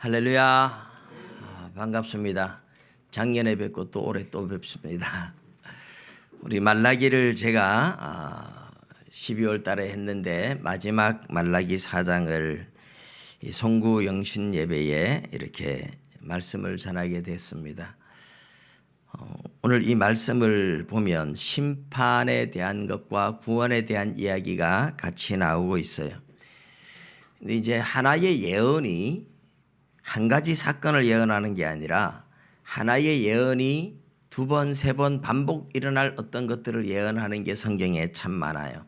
할렐루야. 반갑습니다. 작년에 뵙고 또 올해 또 뵙습니다. 우리 말라기를 제가 12월 달에 했는데 마지막 말라기 4장을 송구 영신 예배에 이렇게 말씀을 전하게 됐습니다. 오늘 이 말씀을 보면 심판에 대한 것과 구원에 대한 이야기가 같이 나오고 있어요. 근데 이제 하나의 예언이 한 가지 사건을 예언하는 게 아니라 하나의 예언이 두 번, 세 번 반복 일어날 어떤 것들을 예언하는 게 성경에 참 많아요.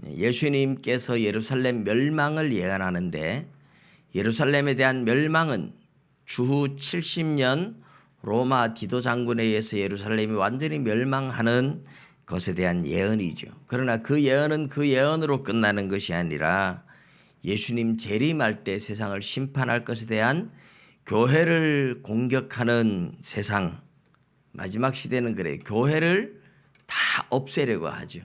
예수님께서 예루살렘 멸망을 예언하는데 예루살렘에 대한 멸망은 주후 70년 로마 디도 장군에 의해서 예루살렘이 완전히 멸망하는 것에 대한 예언이죠. 그러나 그 예언은 그 예언으로 끝나는 것이 아니라 예수님 재림할 때 세상을 심판할 것에 대한 교회를 공격하는 세상, 마지막 시대는 그래요. 교회를 다 없애려고 하죠.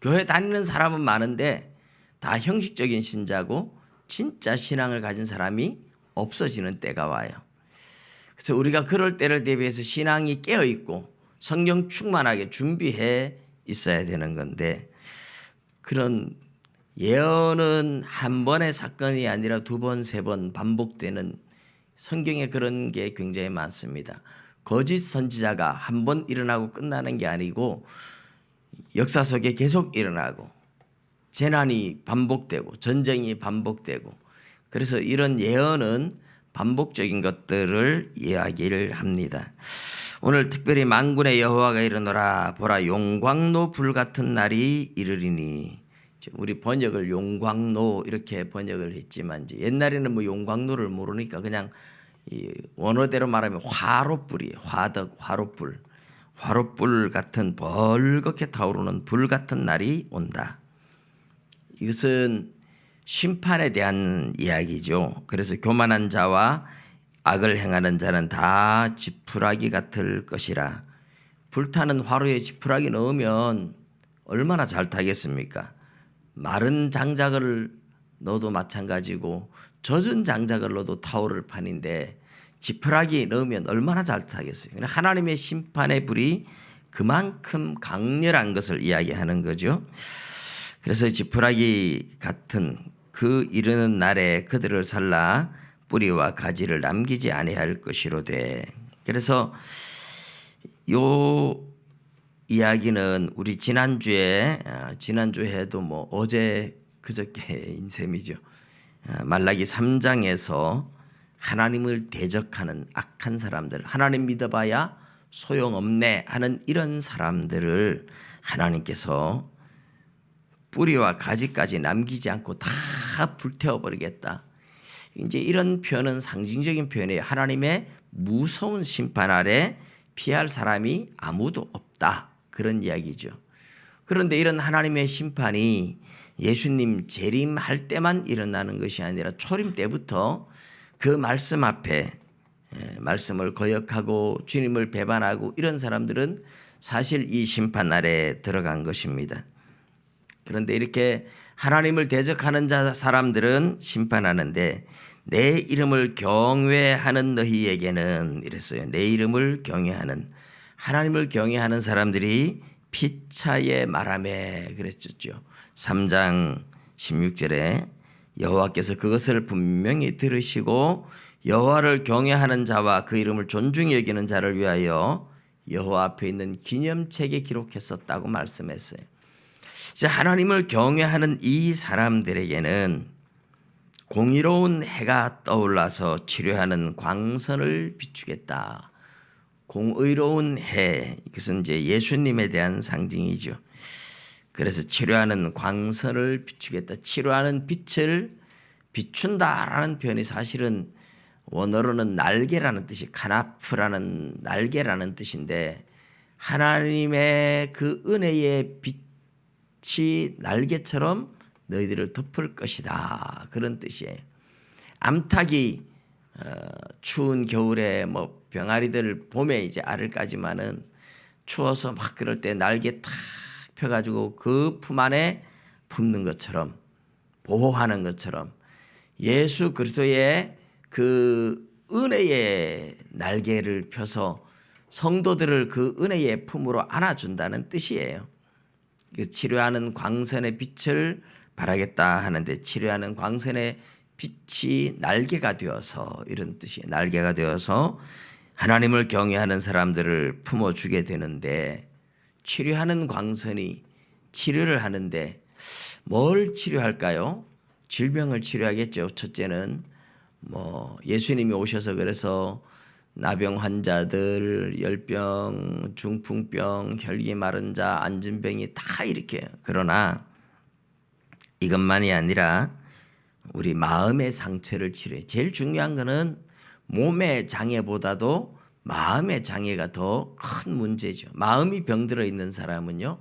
교회 다니는 사람은 많은데 다 형식적인 신자고 진짜 신앙을 가진 사람이 없어지는 때가 와요. 그래서 우리가 그럴 때를 대비해서 신앙이 깨어있고 성령 충만하게 준비해 있어야 되는 건데, 그런 예언은 한 번의 사건이 아니라 두 번, 세 번 반복되는, 성경에 그런 게 굉장히 많습니다. 거짓 선지자가 한 번 일어나고 끝나는 게 아니고 역사 속에 계속 일어나고 재난이 반복되고 전쟁이 반복되고, 그래서 이런 예언은 반복적인 것들을 이야기를 합니다. 오늘 특별히 만군의 여호와가 이르노라, 보라 용광로 불같은 날이 이르리니, 우리 번역을 용광로 이렇게 번역을 했지만 이제 옛날에는 뭐 용광로를 모르니까 그냥 이 원어대로 말하면 화롯불이에요. 화롯불 같은 벌겋게 타오르는 불 같은 날이 온다. 이것은 심판에 대한 이야기죠. 그래서 교만한 자와 악을 행하는 자는 다 지푸라기 같을 것이라. 불타는 화로에 지푸라기 넣으면 얼마나 잘 타겠습니까? 마른 장작을 넣어도 마찬가지고 젖은 장작을 넣어도 타오를 판인데 지푸라기 넣으면 얼마나 잘 타겠어요. 하나님의 심판의 불이 그만큼 강렬한 것을 이야기하는 거죠. 그래서 지푸라기 같은 그 이르는 날에 그들을 살라 뿌리와 가지를 남기지 아니할 것이로되. 그래서 요 이야기는 우리 지난주에도 뭐 어제 그저께인 셈이죠. 말라기 3장에서 하나님을 대적하는 악한 사람들, 하나님 믿어봐야 소용없네 하는 이런 사람들을 하나님께서 뿌리와 가지까지 남기지 않고 다 불태워버리겠다. 이제 이런 표현은 상징적인 표현이에요. 하나님의 무서운 심판 아래 피할 사람이 아무도 없다, 그런 이야기죠. 그런데 이런 하나님의 심판이 예수님 재림할 때만 일어나는 것이 아니라 초림 때부터 그 말씀 앞에 말씀을 거역하고 주님을 배반하고 이런 사람들은 사실 이 심판 아래에 들어간 것입니다. 그런데 이렇게 하나님을 대적하는 사람들은 심판하는데 내 이름을 경외하는 너희에게는, 이랬어요. 내 이름을 경외하는, 하나님을 경외하는 사람들이 피차에 말하매 그랬었죠. 3장 16절에 여호와께서 그것을 분명히 들으시고 여호와를 경외하는 자와 그 이름을 존중히 여기는 자를 위하여 여호와 앞에 있는 기념책에 기록했었다고 말씀했어요. 이제 하나님을 경외하는 이 사람들에게는 공의로운 해가 떠올라서 치료하는 광선을 비추겠다. 공의로운 해, 이것은 이제 예수님에 대한 상징이죠. 그래서 치료하는 광선을 비추겠다. 치료하는 빛을 비춘다라는 표현이 사실은 원어로는 날개라는 뜻이, 카나프라는 날개라는 뜻인데, 하나님의 그 은혜의 빛이 날개처럼 너희들을 덮을 것이다, 그런 뜻이에요. 암탉이 추운 겨울에 뭐 병아리들 봄에 이제 알을 까지만은 추워서 막 그럴 때 날개 탁 펴가지고 그 품 안에 품는 것처럼, 보호하는 것처럼 예수 그리스도의 그 은혜의 날개를 펴서 성도들을 그 은혜의 품으로 안아준다는 뜻이에요. 치료하는 광선의 빛을 바라겠다 하는데 치료하는 광선의 빛이 날개가 되어서 이런 뜻이에요. 날개가 되어서 하나님을 경외하는 사람들을 품어주게 되는데 치료하는 광선이 치료를 하는데 뭘 치료할까요? 질병을 치료하겠죠. 첫째는 예수님이 오셔서 그래서 나병 환자들, 열병, 중풍병, 혈기 마른 자, 안진병이 다 일으켜요. 그러나 이것만이 아니라 우리 마음의 상처를 치료해. 제일 중요한 거는 몸의 장애보다도 마음의 장애가 더 큰 문제죠. 마음이 병들어 있는 사람은요,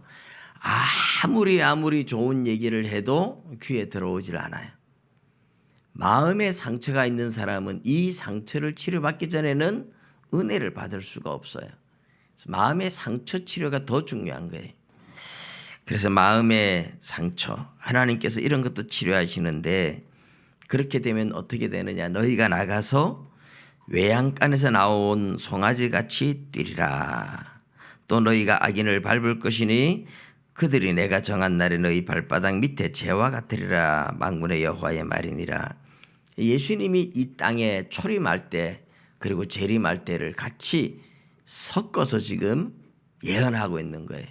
아무리 좋은 얘기를 해도 귀에 들어오질 않아요. 마음의 상처가 있는 사람은 이 상처를 치료받기 전에는 은혜를 받을 수가 없어요. 그래서 마음의 상처 치료가 더 중요한 거예요. 그래서 마음의 상처, 하나님께서 이런 것도 치료하시는데 그렇게 되면 어떻게 되느냐? 너희가 나가서 외양간에서 나온 송아지같이 뛰리라. 또 너희가 악인을 밟을 것이니 그들이 내가 정한 날에 너희 발바닥 밑에 재와 같으리라. 만군의 여호와의 말이니라. 예수님이 이 땅에 초림할 때 그리고 재림할 때를 같이 섞어서 지금 예언하고 있는 거예요.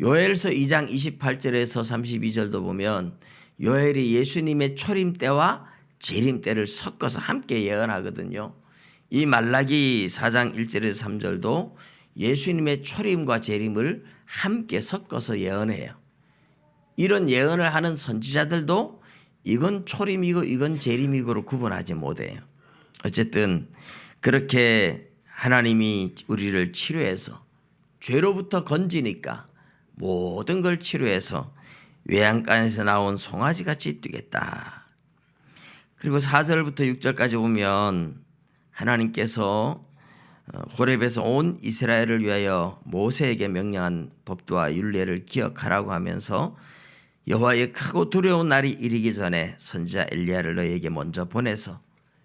요엘서 2장 28절에서 32절도 보면 요엘이 예수님의 초림 때와 재림 때를 섞어서 함께 예언하거든요. 이 말라기 4장 1절에서 3절도 예수님의 초림과 재림을 함께 섞어서 예언해요. 이런 예언을 하는 선지자들도 이건 초림이고 이건 재림이고로 구분하지 못해요. 어쨌든 그렇게 하나님이 우리를 치료해서 죄로부터 건지니까 모든 걸 치료해서 외양간에서 나온 송아지같이 뛰겠다. 그리고 4절부터 6절까지 보면 하나님께서 호렙에서 온 이스라엘을 위하여 모세에게 명령한 법도와 율례를 기억하라고 하면서 여호와의 크고 두려운 날이 이르기 전에 선지자 엘리야를 너에게 먼저 보내서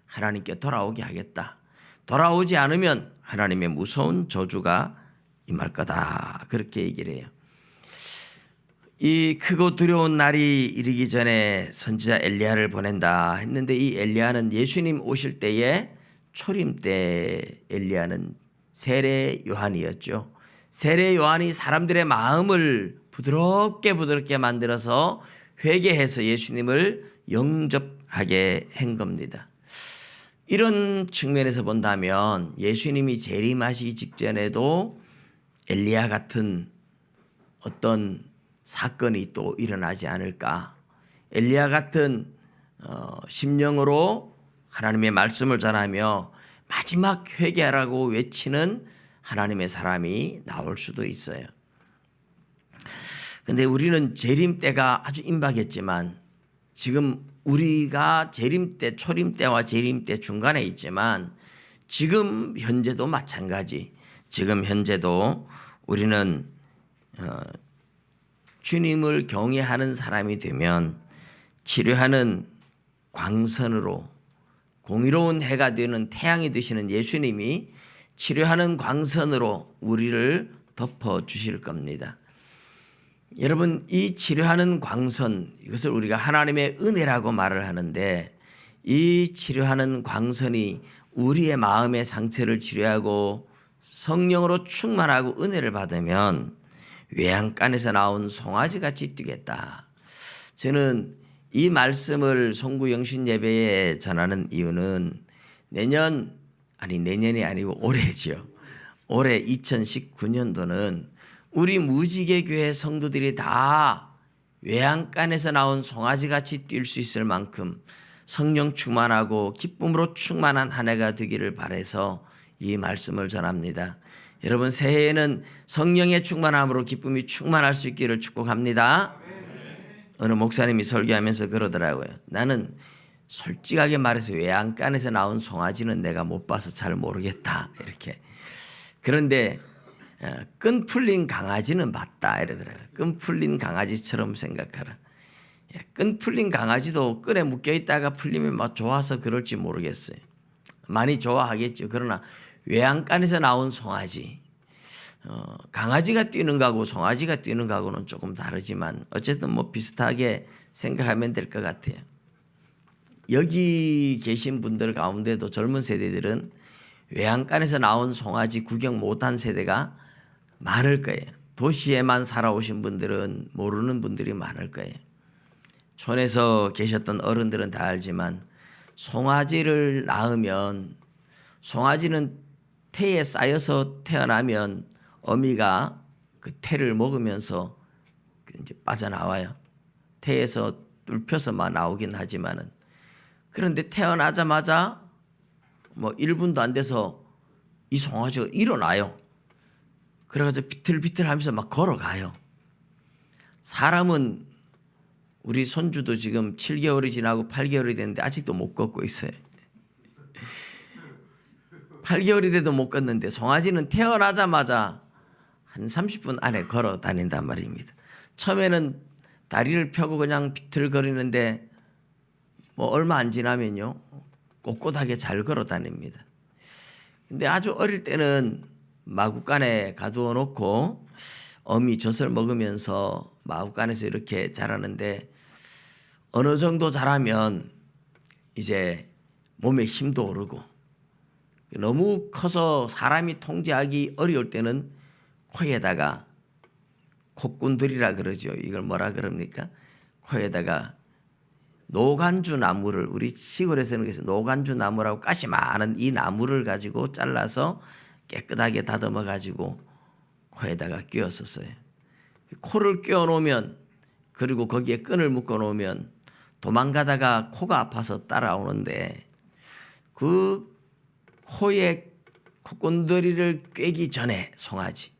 하나님께 돌아오게 하겠다. 돌아오지 않으면 하나님의 무서운 저주가 임할 거다. 그렇게 얘기를 해요. 이 크고 두려운 날이 이르기 전에 선지자 엘리야를 보낸다 했는데 이 엘리야는 예수님 오실 때에 초림 때 엘리야는 세례 요한이었죠. 세례 요한이 사람들의 마음을 부드럽게 만들어서 회개해서 예수님을 영접하게 한 겁니다. 이런 측면에서 본다면 예수님이 재림하시기 직전에도 엘리야 같은 어떤 사건이 또 일어나지 않을까. 엘리야 같은 심령으로 하나님의 말씀을 전하며 마지막 회개하라고 외치는 하나님의 사람이 나올 수도 있어요. 그런데 우리는 재림 때가 아주 임박했지만 지금 우리가 재림 때, 초림 때와 재림 때 중간에 있지만 지금 현재도 마찬가지. 지금 현재도 우리는 주님을 경외하는 사람이 되면 치료하는 광선으로 공의로운 해가 되는 태양이 되시는 예수님이 치료하는 광선으로 우리를 덮어 주실 겁니다. 여러분, 이 치료하는 광선, 이것을 우리가 하나님의 은혜라고 말을 하는데 이 치료하는 광선이 우리의 마음의 상처를 치료하고 성령으로 충만하고 은혜를 받으면 외양간에서 나온 송아지같이 뛰겠다. 저는 이 말씀을 송구 영신 예배에 전하는 이유는 내년이 아니고 올해죠. 올해 2019년도는 우리 무지개 교회 성도들이 다 외양간에서 나온 송아지같이 뛸 수 있을 만큼 성령 충만하고 기쁨으로 충만한 한 해가 되기를 바라서 이 말씀을 전합니다. 여러분, 새해에는 성령의 충만함으로 기쁨이 충만할 수 있기를 축복합니다. 어느 목사님이 설교하면서 그러더라고요. 나는 솔직하게 말해서 외양간에서 나온 송아지는 내가 못 봐서 잘 모르겠다. 이렇게. 그런데 끈 풀린 강아지는 맞다. 이러더라고요. 끈 풀린 강아지처럼 생각하라. 끈 풀린 강아지도 끈에 묶여 있다가 풀리면 막 좋아서 그럴지 모르겠어요. 많이 좋아하겠죠. 그러나 외양간에서 나온 송아지, 강아지가 뛰는 거하고 송아지가 뛰는 거하고는 조금 다르지만 어쨌든 뭐 비슷하게 생각하면 될 것 같아요. 여기 계신 분들 가운데도 젊은 세대들은 외양간에서 나온 송아지 구경 못한 세대가 많을 거예요. 도시에만 살아오신 분들은 모르는 분들이 많을 거예요. 촌에서 계셨던 어른들은 다 알지만 송아지를 낳으면 송아지는 태에 쌓여서 태어나면 어미가 그 태를 먹으면서 이제 빠져나와요. 태에서 뚫혀서 막 나오긴 하지만은 그런데 태어나자마자 뭐 1분도 안 돼서 이 송아지가 일어나요. 그래가지고 비틀비틀하면서 막 걸어가요. 사람은 우리 손주도 지금 7개월이 지나고 8개월이 됐는데 아직도 못 걷고 있어요. 8개월이 돼도 못 걷는데 송아지는 태어나자마자 한 30분 안에 걸어 다닌단 말입니다. 처음에는 다리를 펴고 그냥 비틀거리는데 뭐 얼마 안 지나면요 꼿꼿하게 잘 걸어 다닙니다. 근데 아주 어릴 때는 마구간에 가두어 놓고 어미 젖을 먹으면서 마구간에서 이렇게 자라는데 어느 정도 자라면 이제 몸에 힘도 오르고 너무 커서 사람이 통제하기 어려울 때는 코에다가 콧군들이라 그러죠. 이걸 뭐라 그럽니까? 코에다가 노간주 나무를 우리 시골에서는 그래서 노간주 나무라고 가시 많은 이 나무를 가지고 잘라서 깨끗하게 다듬어 가지고 코에다가 끼웠었어요. 코를 끼워 놓으면 그리고 거기에 끈을 묶어 놓으면 도망가다가 코가 아파서 따라오는데 그 코에 콧건드리를 꿰기 전에 송아지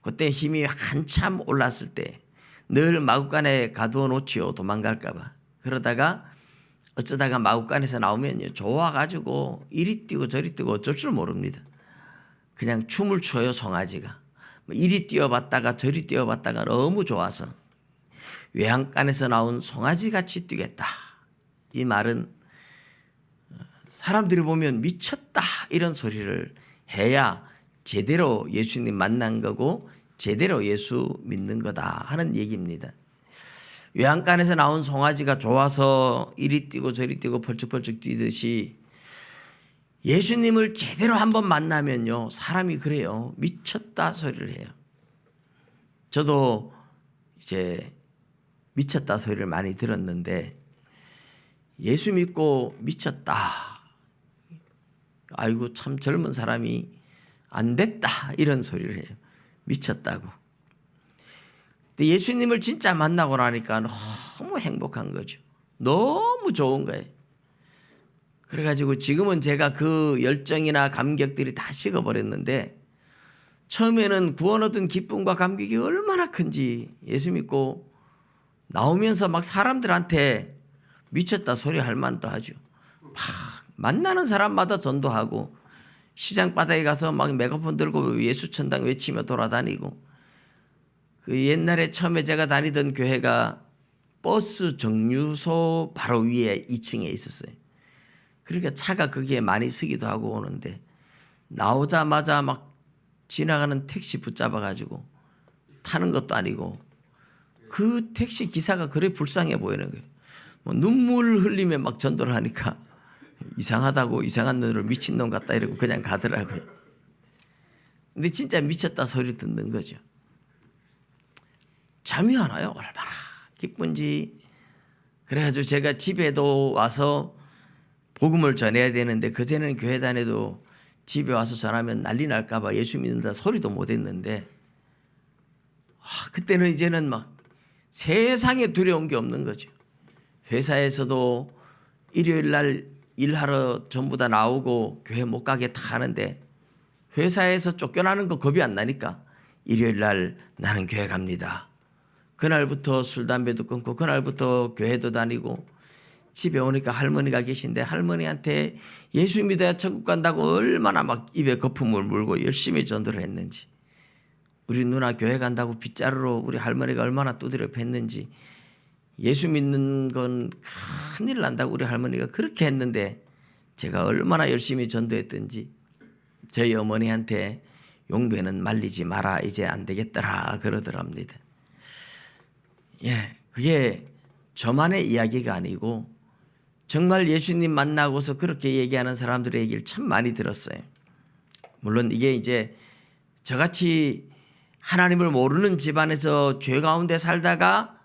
그때 힘이 한참 올랐을 때 늘 마구간에 가두어 놓지요. 도망갈까 봐. 그러다가 어쩌다가 마구간에서 나오면요 좋아가지고 이리 뛰고 저리 뛰고 어쩔 줄 모릅니다. 그냥 춤을 춰요. 송아지가 이리 뛰어봤다가 저리 뛰어봤다가 너무 좋아서 외양간에서 나온 송아지같이 뛰겠다. 이 말은 사람들이 보면 미쳤다 이런 소리를 해야 제대로 예수님 만난 거고 제대로 예수 믿는 거다 하는 얘기입니다. 외양간에서 나온 송아지가 좋아서 이리 뛰고 저리 뛰고 펄쩍펄쩍 뛰듯이 예수님을 제대로 한번 만나면요 사람이 그래요. 미쳤다 소리를 해요. 저도 이제 미쳤다 소리를 많이 들었는데 예수 믿고 미쳤다. 아이고 참 젊은 사람이 안 됐다 이런 소리를 해요. 미쳤다고. 근데 예수님을 진짜 만나고 나니까 너무 행복한 거죠. 너무 좋은 거예요. 그래가지고 지금은 제가 그 열정이나 감격들이 다 식어버렸는데 처음에는 구원 얻은 기쁨과 감격이 얼마나 큰지 예수 믿고 나오면서 막 사람들한테 미쳤다 소리 할 만도 하죠. 막 만나는 사람마다 전도하고 시장 바닥에 가서 막 메가폰 들고 예수 천당 외치며 돌아다니고 그 옛날에 처음에 제가 다니던 교회가 버스 정류소 바로 위에 2층에 있었어요. 그러니까 차가 거기에 많이 서기도 하고 오는데 나오자마자 막 지나가는 택시 붙잡아 가지고 타는 것도 아니고 그 택시 기사가 그래 불쌍해 보이는 거예요. 뭐 눈물 흘리며 막 전도를 하니까 이상하다고 이상한 놈으로 미친놈 같다 이러고 그냥 가더라고요. 근데 진짜 미쳤다 소리 듣는 거죠. 잠이 안 와요. 얼마나 기쁜지. 그래가지고 제가 집에도 와서 복음을 전해야 되는데 그전에는 교회 다녀도 집에 와서 전하면 난리 날까 봐 예수 믿는다 소리도 못 했는데 그때는 이제는 막 세상에 두려운 게 없는 거죠. 회사에서도 일요일 날 일하러 전부 다 나오고 교회 못 가게 다 하는데 회사에서 쫓겨나는 거 겁이 안 나니까 일요일 날 나는 교회 갑니다. 그날부터 술 담배도 끊고 그날부터 교회도 다니고 집에 오니까 할머니가 계신데 할머니한테 예수 믿어야 천국 간다고 얼마나 막 입에 거품을 물고 열심히 전도를 했는지 우리 누나 교회 간다고 빗자루로 우리 할머니가 얼마나 두드려 팼는지 예수 믿는 건 큰일 난다고 우리 할머니가 그렇게 했는데 제가 얼마나 열심히 전도했든지 저희 어머니한테 용배는 말리지 마라, 이제 안 되겠더라 그러더랍니다. 예, 그게 저만의 이야기가 아니고 정말 예수님 만나고서 그렇게 얘기하는 사람들의 얘기를 참 많이 들었어요. 물론 이게 이제 저같이 하나님을 모르는 집안에서 죄 가운데 살다가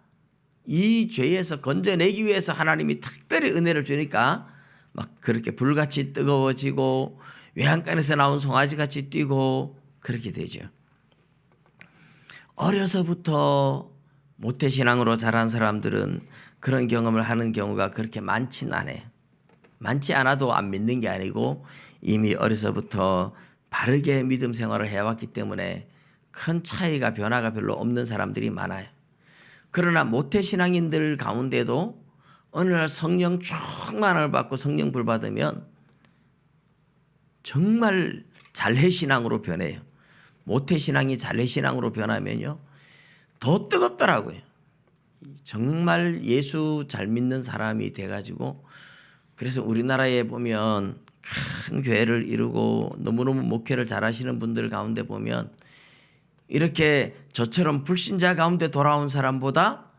이 죄에서 건져내기 위해서 하나님이 특별히 은혜를 주니까 막 그렇게 불같이 뜨거워지고 외양간에서 나온 송아지같이 뛰고 그렇게 되죠. 어려서부터 모태신앙으로 자란 사람들은 그런 경험을 하는 경우가 그렇게 많지는 않아요. 많지 않아도 안 믿는 게 아니고 이미 어려서부터 바르게 믿음 생활을 해왔기 때문에 큰 차이가 변화가 별로 없는 사람들이 많아요. 그러나 모태신앙인들 가운데도 어느 날 성령 충만을 받고 성령 불 받으면 정말 잘해신앙으로 변해요. 모태신앙이 잘해신앙으로 변하면요 더 뜨겁더라고요. 정말 예수 잘 믿는 사람이 돼가지고 그래서 우리나라에 보면 큰 교회를 이루고 너무너무 목회를 잘하시는 분들 가운데 보면 이렇게 저처럼 불신자 가운데 돌아온 사람보다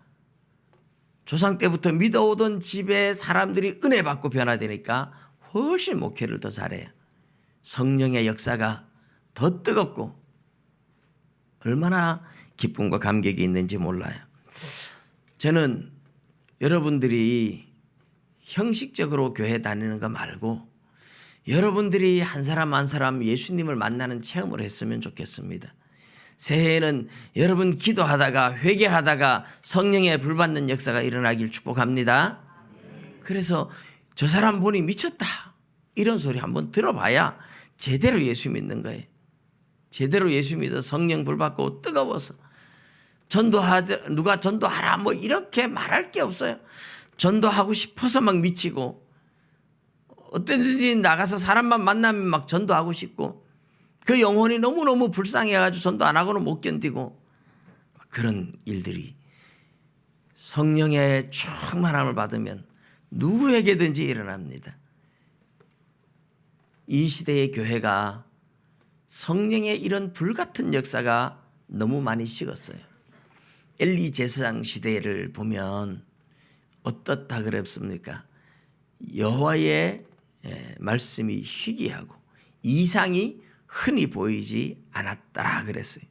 조상 때부터 믿어오던 집에 사람들이 은혜 받고 변화되니까 훨씬 목회를 더 잘해요. 성령의 역사가 더 뜨겁고 얼마나 기쁨과 감격이 있는지 몰라요. 저는 여러분들이 형식적으로 교회 다니는 거 말고 여러분들이 한 사람 한 사람 예수님을 만나는 체험을 했으면 좋겠습니다. 새해에는 여러분 기도하다가 회개하다가 성령의 불 받는 역사가 일어나길 축복합니다. 그래서 저 사람 보니 미쳤다 이런 소리 한번 들어봐야 제대로 예수 믿는 거예요. 제대로 예수 믿어 성령 불 받고 뜨거워서 누가 전도하라 뭐 이렇게 말할 게 없어요. 전도하고 싶어서 막 미치고 어떤지 나가서 사람만 만나면 막 전도하고 싶고 그 영혼이 너무너무 불쌍해가지고 전도 안 하고는 못 견디고 그런 일들이 성령의 충만함을 받으면 누구에게든지 일어납니다. 이 시대의 교회가 성령의 이런 불같은 역사가 너무 많이 식었어요. 엘리 제사장 시대를 보면 어떻다 그랬습니까? 여호와의 말씀이 희귀하고 이상이 흔히 보이지 않았더라 그랬어요.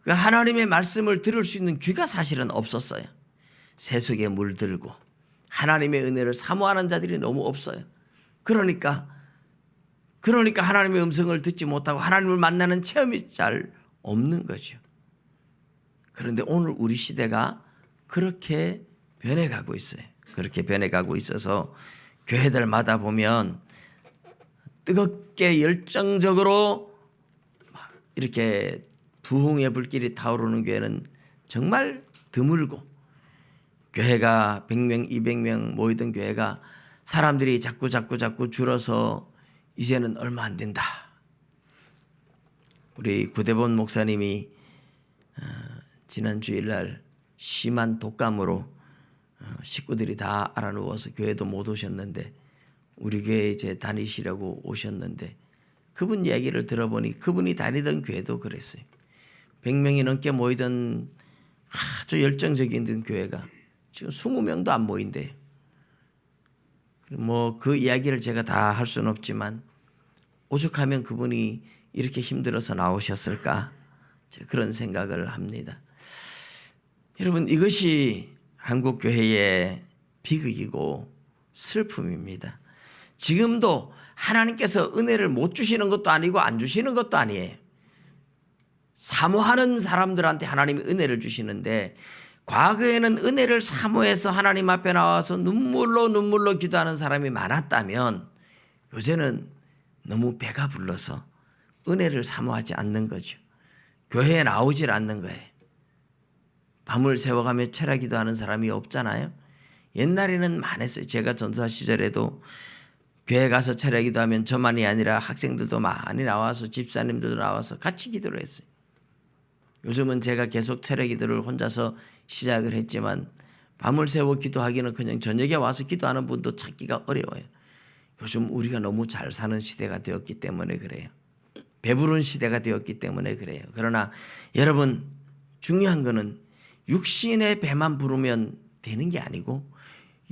하나님의 말씀을 들을 수 있는 귀가 사실은 없었어요. 세속에 물들고 하나님의 은혜를 사모하는 자들이 너무 없어요. 그러니까 하나님의 음성을 듣지 못하고 하나님을 만나는 체험이 잘 없는 거죠. 그런데 오늘 우리 시대가 그렇게 변해가고 있어요. 그렇게 변해가고 있어서 교회들마다 보면 뜨겁게 열정적으로 이렇게 부흥의 불길이 타오르는 교회는 정말 드물고 교회가 100명, 200명 모이던 교회가 사람들이 자꾸 줄어서 이제는 얼마 안 된다. 우리 구대본 목사님이 지난 주일날 심한 독감으로 식구들이 다 알아누워서 교회도 못 오셨는데 우리 교회에 이제 다니시려고 오셨는데 그분 이야기를 들어보니 그분이 다니던 교회도 그랬어요. 100명이 넘게 모이던 아주 열정적인 교회가 지금 20명도 안 모인대요. 뭐 그 이야기를 제가 다 할 수는 없지만 오죽하면 그분이 이렇게 힘들어서 나오셨을까 그런 생각을 합니다. 여러분 이것이 한국교회의 비극이고 슬픔입니다. 지금도 하나님께서 은혜를 못 주시는 것도 아니고 안 주시는 것도 아니에요. 사모하는 사람들한테 하나님이 은혜를 주시는데 과거에는 은혜를 사모해서 하나님 앞에 나와서 눈물로 기도하는 사람이 많았다면 요새는 너무 배가 불러서 은혜를 사모하지 않는 거죠. 교회에 나오질 않는 거예요. 밤을 새워가며 철야 기도하는 사람이 없잖아요. 옛날에는 많았어요. 제가 전사 시절에도 교회 가서 철야 기도하면 저만이 아니라 학생들도 많이 나와서 집사님들도 나와서 같이 기도를 했어요. 요즘은 제가 계속 철야 기도를 혼자서 시작을 했지만 밤을 새워 기도하기는 그냥 저녁에 와서 기도하는 분도 찾기가 어려워요. 요즘 우리가 너무 잘 사는 시대가 되었기 때문에 그래요. 배부른 시대가 되었기 때문에 그래요. 그러나 여러분, 중요한 거는 육신의 배만 부르면 되는 게 아니고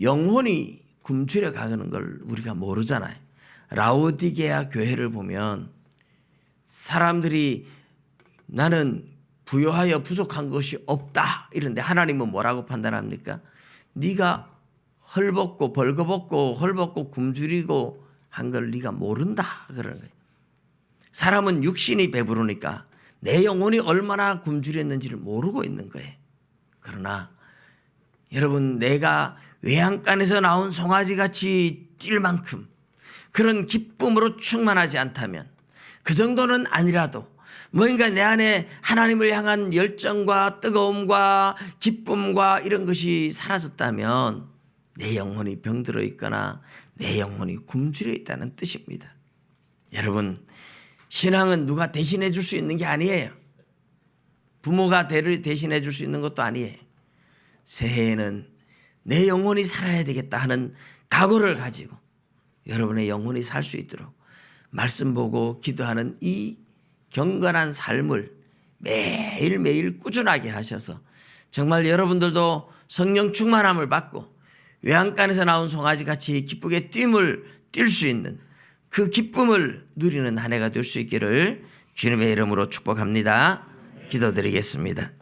영혼이 굶주려 가는 걸 우리가 모르잖아요. 라오디게아 교회를 보면 사람들이 나는 부요하여 부족한 것이 없다 이런데 하나님은 뭐라고 판단합니까? 네가 헐벗고 벌거벗고 헐벗고 굶주리고 한 걸 네가 모른다 그러는 거예요. 사람은 육신이 배부르니까 내 영혼이 얼마나 굶주렸는지를 모르고 있는 거예요. 그러나 여러분, 내가 외양간에서 나온 송아지같이 뛸 만큼 그런 기쁨으로 충만하지 않다면, 그 정도는 아니라도 뭔가 내 안에 하나님을 향한 열정과 뜨거움과 기쁨과 이런 것이 사라졌다면 내 영혼이 병들어 있거나 내 영혼이 굶주려 있다는 뜻입니다. 여러분, 신앙은 누가 대신해 줄 수 있는 게 아니에요. 부모가 대신해 줄 수 있는 것도 아니에요. 새해에는 내 영혼이 살아야 되겠다 하는 각오를 가지고 여러분의 영혼이 살 수 있도록 말씀 보고 기도하는 이 경건한 삶을 매일매일 꾸준하게 하셔서 정말 여러분들도 성령 충만함을 받고 외양간에서 나온 송아지같이 기쁘게 뛸 수 있는 그 기쁨을 누리는 한 해가 될 수 있기를 주님의 이름으로 축복합니다. 기도드리겠습니다.